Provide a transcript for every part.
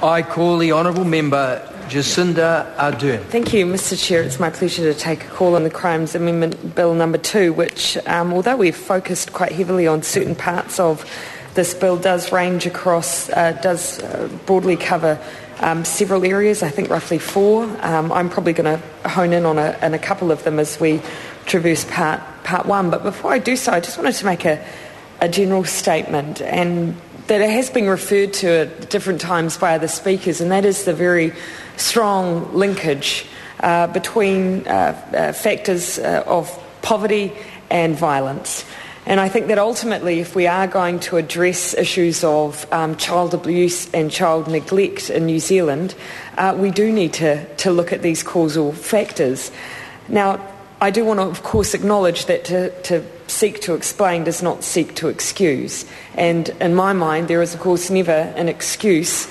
I call the Honourable Member Jacinda Ardern. Thank you, Mr Chair. It's my pleasure to take a call on the Crimes Amendment Bill number 2, which, although we've focused quite heavily on certain parts of this bill, does range across, does broadly cover several areas, I think roughly 4. I'm probably going to hone in on a couple of them as we traverse part 1. But before I do so, I just wanted to make a general statement, and that it has been referred to at different times by other speakers, and that is the very strong linkage between factors of poverty and violence. And I think that ultimately, if we are going to address issues of child abuse and child neglect in New Zealand, we do need to look at these causal factors. Now, I do want to, of course, acknowledge that to seek to explain does not seek to excuse. And in my mind, there is, of course, never an excuse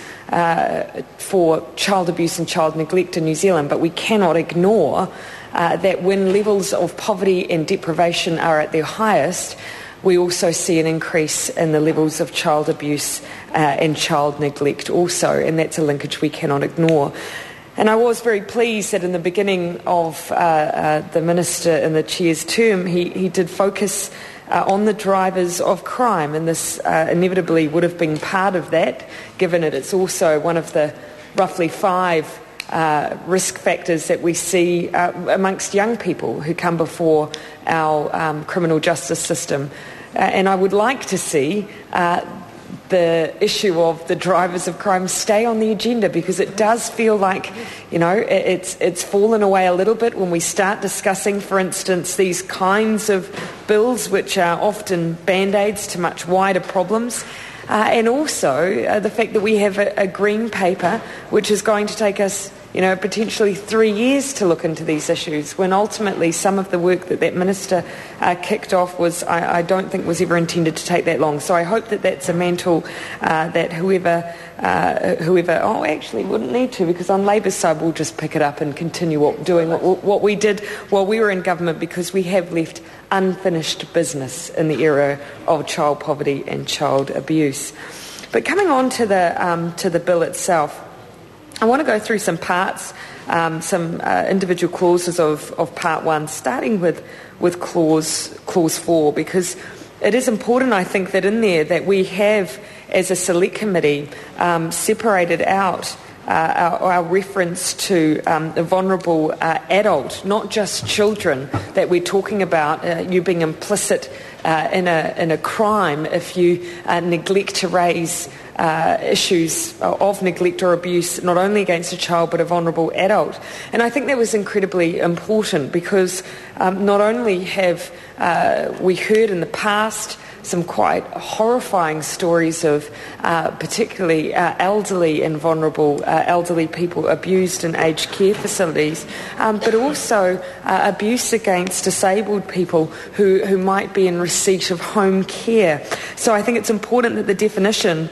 for child abuse and child neglect in New Zealand, but we cannot ignore that when levels of poverty and deprivation are at their highest, we also see an increase in the levels of child abuse and child neglect also, and that's a linkage we cannot ignore. And I was very pleased that in the beginning of the Minister in the Chair's term, he did focus on the drivers of crime, and this inevitably would have been part of that, given that it's also one of the roughly 5 risk factors that we see amongst young people who come before our criminal justice system. And I would like to see the issue of the drivers of crime stay on the agenda, because it does feel like, it's fallen away a little bit when we start discussing, for instance, these kinds of bills which are often band-aids to much wider problems. And also the fact that we have a green paper which is going to take us potentially 3 years to look into these issues, when ultimately some of the work that Minister kicked off was, I don't think, was ever intended to take that long. So I hope that that's a mantle that whoever actually wouldn't need to, because on Labour's side we'll just pick it up and continue doing what we did while we were in government, because we have left unfinished business in the area of child poverty and child abuse. But coming on to the bill itself, I want to go through some parts, some individual clauses of Part 1, starting with Clause 4, because it is important, I think, that in there that we have, as a select committee, separated out our reference to a vulnerable adult, not just children, that we're talking about you being implicit in a crime if you neglect to raise issues of neglect or abuse, not only against a child but a vulnerable adult. And I think that was incredibly important, because not only have we heard in the past some quite horrifying stories of particularly elderly and vulnerable elderly people abused in aged care facilities, but also abuse against disabled people who might be in receipt of home care. So I think it's important that the definition,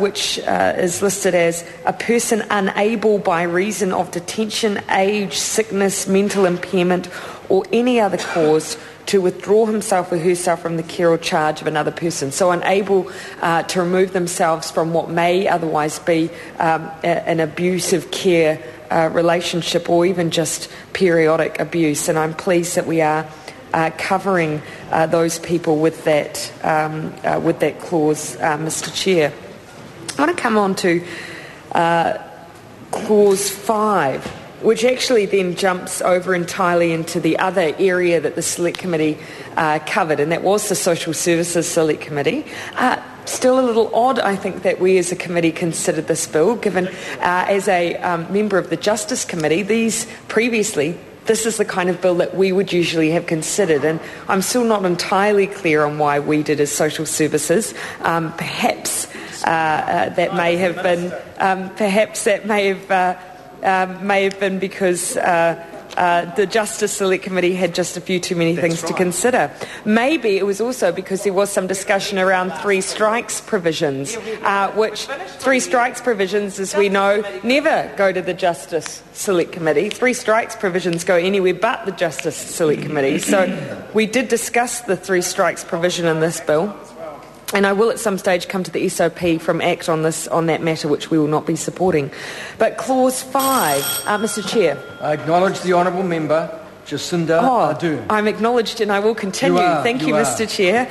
which is listed as a person unable by reason of detention, age, sickness, mental impairment, or any other cause to withdraw himself or herself from the care or charge of another person. So unable to remove themselves from what may otherwise be an abusive care relationship, or even just periodic abuse. And I'm pleased that we are covering those people with that clause, Mr. Chair. I want to come on to Clause 5, which actually then jumps over entirely into the other area that the Select Committee covered, and that was the Social Services Select Committee. Still a little odd, I think, that we as a committee considered this bill, given as a member of the Justice Committee, this is the kind of bill that we would usually have considered, and I'm still not entirely clear on why we did as Social Services. Perhaps that may have been because the Justice Select Committee had just a few too many things to consider. Maybe it was also because there was some discussion around 3 strikes provisions, which 3 strikes provisions, as we know, never go to the Justice Select Committee. 3 strikes provisions go anywhere but the Justice Select Committee. So we did discuss the 3 strikes provision in this bill. And I will at some stage come to the SOP from ACT on that matter, which we will not be supporting. But Clause 5, Mr Chair. I acknowledge the honourable member, Jacinda Ardern. I'm acknowledged and I will continue. Thank you, Mr Chair.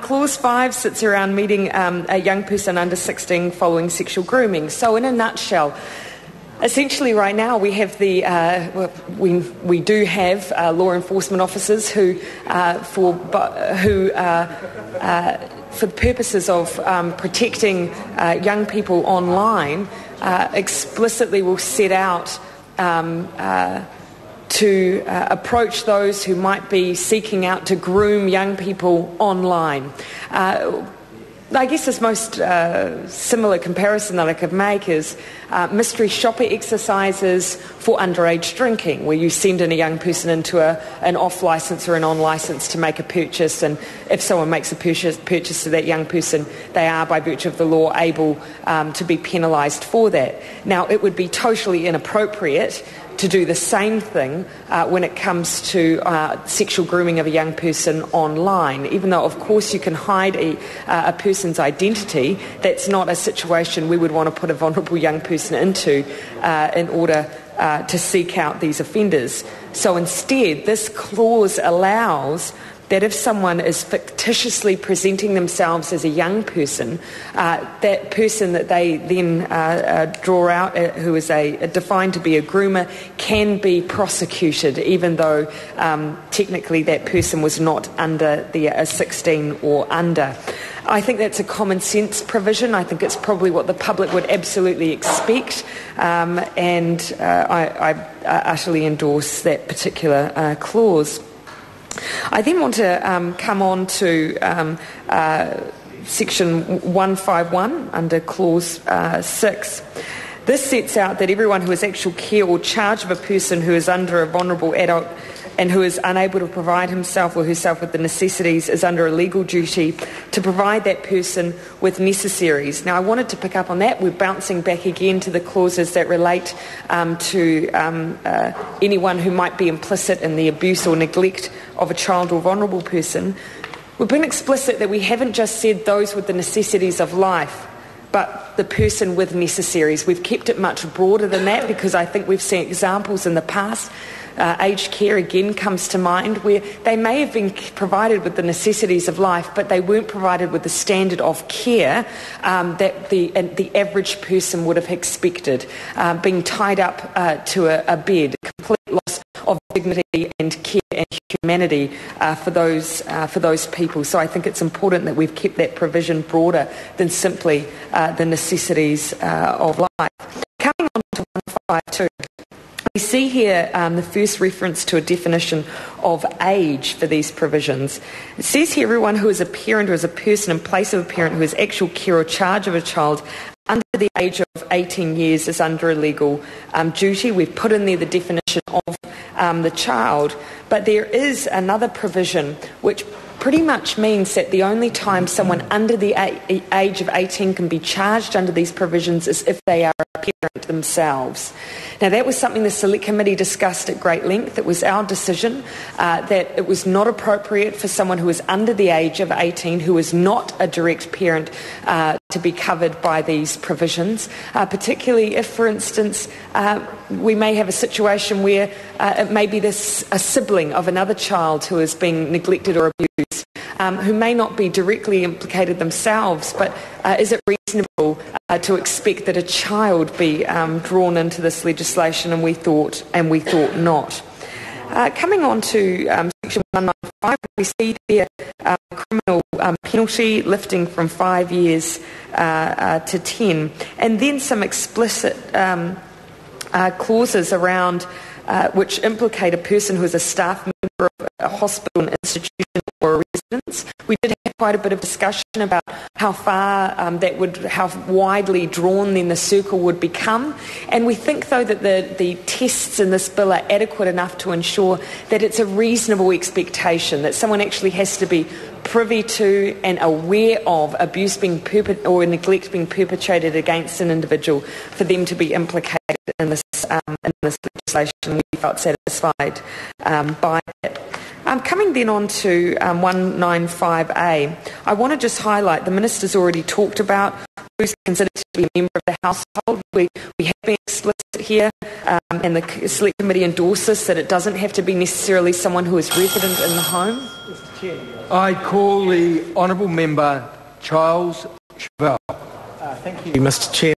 Clause 5 sits around meeting a young person under 16 following sexual grooming. So in a nutshell, essentially right now we have we do have law enforcement officers who for the purposes of protecting young people online, explicitly will set out to approach those who might be seeking out to groom young people online. I guess this most similar comparison that I could make is mystery shopper exercises for underage drinking, where you send in a young person into an off-licence or an on-licence to make a purchase, and if someone makes a purchase to that young person, they are, by virtue of the law, able to be penalised for that. Now, it would be totally inappropriate to do the same thing when it comes to sexual grooming of a young person online. Even though, of course, you can hide a person's identity, that's not a situation we would want to put a vulnerable young person into in order to seek out these offenders. So instead, this clause allows that if someone is fictitiously presenting themselves as a young person, that person that they then draw out, who is defined to be a groomer, can be prosecuted, even though technically that person was not under the 16 or under. I think that's a common sense provision. I think it's probably what the public would absolutely expect, and I utterly endorse that particular clause. I then want to come on to Section 151 under Clause 6. This sets out that everyone who has actual care or charge of a person who is under a vulnerable adult and who is unable to provide himself or herself with the necessities is under a legal duty to provide that person with necessaries. Now, I wanted to pick up on that. We're bouncing back again to the clauses that relate to anyone who might be implicit in the abuse or neglect of a child or vulnerable person. We've been explicit that we haven't just said those with the necessities of life, but the person with necessaries. We've kept it much broader than that because I think we've seen examples in the past. Aged care again comes to mind, where they may have been provided with the necessities of life, but they weren't provided with the standard of care that the average person would have expected. Being tied up to a bed, complete loss of dignity and care and humanity for those people. So I think it's important that we've kept that provision broader than simply the necessities of life. Coming on to 152. We see here the first reference to a definition of age for these provisions. It says here everyone who is a parent or is a person in place of a parent who has actual care or charge of a child under the age of 18 years is under a legal duty. We've put in there the definition of the child, but there is another provision which pretty much means that the only time someone under the age of 18 can be charged under these provisions is if they are a parent themselves. Now, that was something the Select Committee discussed at great length. It was our decision that it was not appropriate for someone who is under the age of 18, who is not a direct parent, to be covered by these provisions, particularly if, for instance, we may have a situation where it may be a sibling of another child who is being neglected or abused, who may not be directly implicated themselves, but is it reasonable to expect that a child be drawn into this legislation? And we thought not. Coming on to Section 195, we see there criminal penalty lifting from 5 years to 10, and then some explicit clauses around which implicate a person who is a staff member of a hospital, an institution or a residence. We did have quite a bit of discussion about how far how widely drawn then the circle would become, and we think though that the tests in this bill are adequate enough to ensure that it's a reasonable expectation that someone actually has to be privy to and aware of abuse being or neglect being perpetrated against an individual for them to be implicated in this legislation. We felt satisfied by it. Coming then on to 195A, I want to just highlight the Minister's already talked about who's considered to be a member of the household. We have been explicit here, and the Select Committee endorses that it doesn't have to be necessarily someone who is resident in the home. Mr. Chair. I call the Honourable Member Charles Chauvel. Thank you, Mr. Chair.